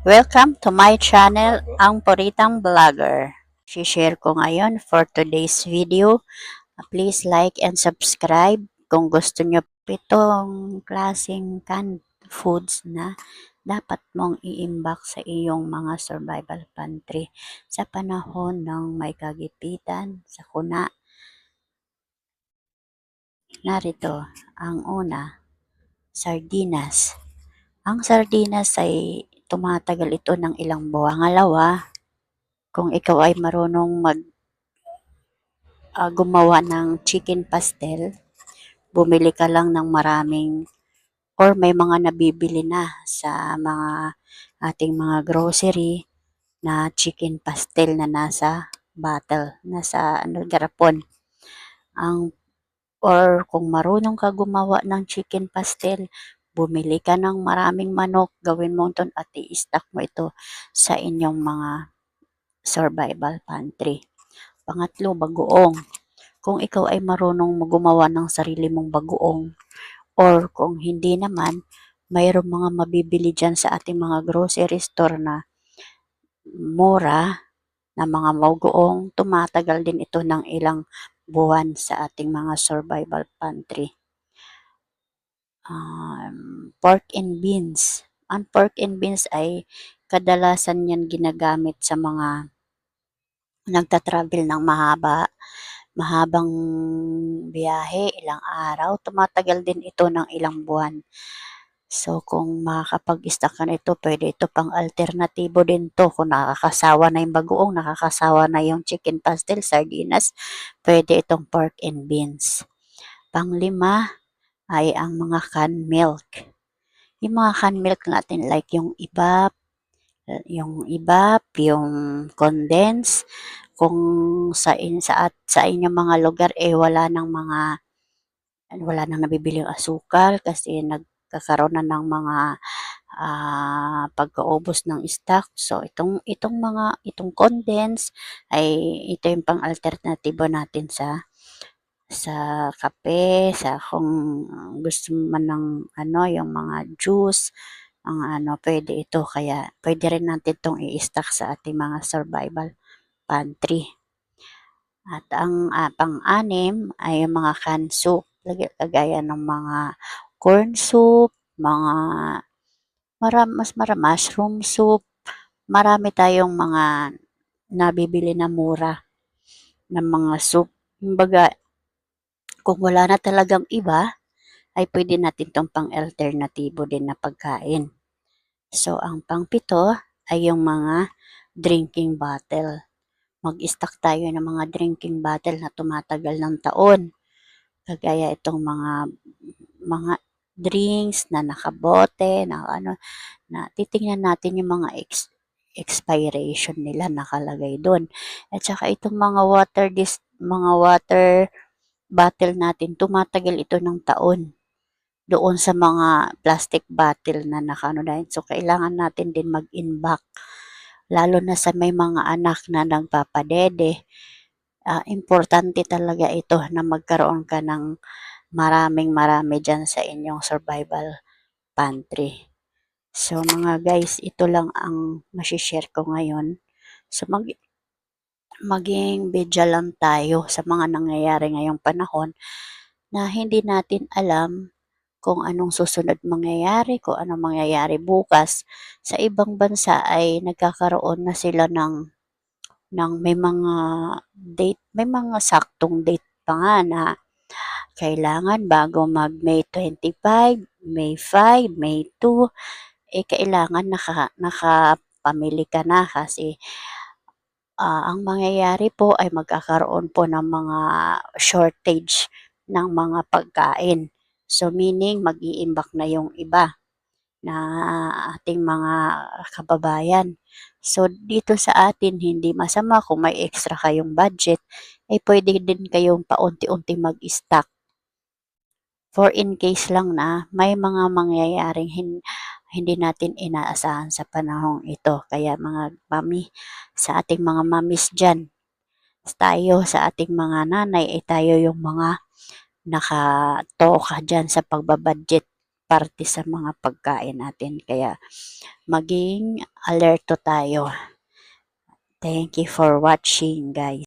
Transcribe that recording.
Welcome to my channel, Ang Puritang Vlogger. Share ko ngayon for today's video. Please like and subscribe kung gusto nyo itong klaseng canned foods na dapat mong iimbak sa iyong mga survival pantry sa panahon ng may kagipitan, sa kuna. Narito, ang una, sardinas. Ang sardinas ay tumatagal ito ng ilang buwan. Pangalawa, kung ikaw ay marunong gumawa ng chicken pastel, bumili ka lang ng maraming or may mga nabibili na sa mga ating mga grocery na chicken pastel na nasa bottle, nasa garapon. Or kung marunong ka gumawa ng chicken pastel, bumili ka ng maraming manok, gawin mo ito at i-stock mo ito sa inyong mga survival pantry. Pangatlo, bagoong. Kung ikaw ay marunong gumawa ng sarili mong bagoong or kung hindi naman, mayroong mga mabibili dyan sa ating mga grocery store na mura na mga bagoong, tumatagal din ito ng ilang buwan sa ating mga survival pantry. Pork and beans. Ang pork and beans ay kadalasan yan ginagamit sa mga nagta-travel ng mahabang biyahe, ilang araw. Tumatagal din ito ng ilang buwan. So, kung makakapag-stock ka nito, pwede ito pang alternatibo din to. Kung nakakasawa na yung bagoong, nakakasawa na yung chicken pastel, sardinas, pwede itong pork and beans. Panglima ay ang mga canned milk. Yung mga canned milk natin like yung ibap, yung condensed, kung sa inyong mga lugar wala nang nabibiling asukal kasi nagkakaroon na ng mga pagkaubos ng stock. So itong condensed ay ito yung pang alternatibo natin sa kape, sa kung gusto man ng yung mga juice, pwede ito. Kaya pwede rin natin itong i-stock sa ating mga survival pantry. At ang pang-anim ay yung mga canned soup, kagaya ng mga corn soup, mga mushroom soup. Marami tayong mga nabibili na mura ng mga soup. Kumbaga, kung wala na talagang iba, ay pwede natin itong pang-alternatibo din na pagkain. So, ang pang-pito ay yung mga drinking bottle. Mag-stock tayo ng mga drinking bottle na tumatagal ng taon. Kagaya itong mga drinks na nakabote, na titingnan natin yung mga expiration nila nakalagay doon. At saka itong mga water bottle natin, tumatagal ito ng taon doon sa mga plastic bottle na dahil. So, kailangan natin din mag-inback. Lalo na sa may mga anak na nagpapadede. Importante talaga ito na magkaroon ka ng marami dyan sa inyong survival pantry. So mga guys, ito lang ang masishare ko ngayon. So maging vigilant tayo sa mga nangyayari ngayong panahon na hindi natin alam kung anong susunod mangyayari, kung anong mangyayari bukas. Sa ibang bansa ay nagkakaroon na sila ng may mga date, may mga saktong date pa nga na kailangan bago mag-May 25, May 5, May 2, kailangan nakapamili ka na kasi ang mangyayari po ay magkakaroon po ng mga shortage ng mga pagkain. So meaning mag-iimbak na yung iba na ating mga kababayan. So dito sa atin hindi masama kung may extra kayong budget, pwede din kayong paunti-unti mag-stock. For in case lang na may mga mangyayaring hindi natin inaasahan sa panahong ito. Kaya mga mami, sa ating mga mamis dyan, tayo sa ating mga nanay tayo yung mga nakatoka dyan sa pagbabudget. parte sa mga pagkain natin. Kaya maging alerto tayo. Thank you for watching, guys.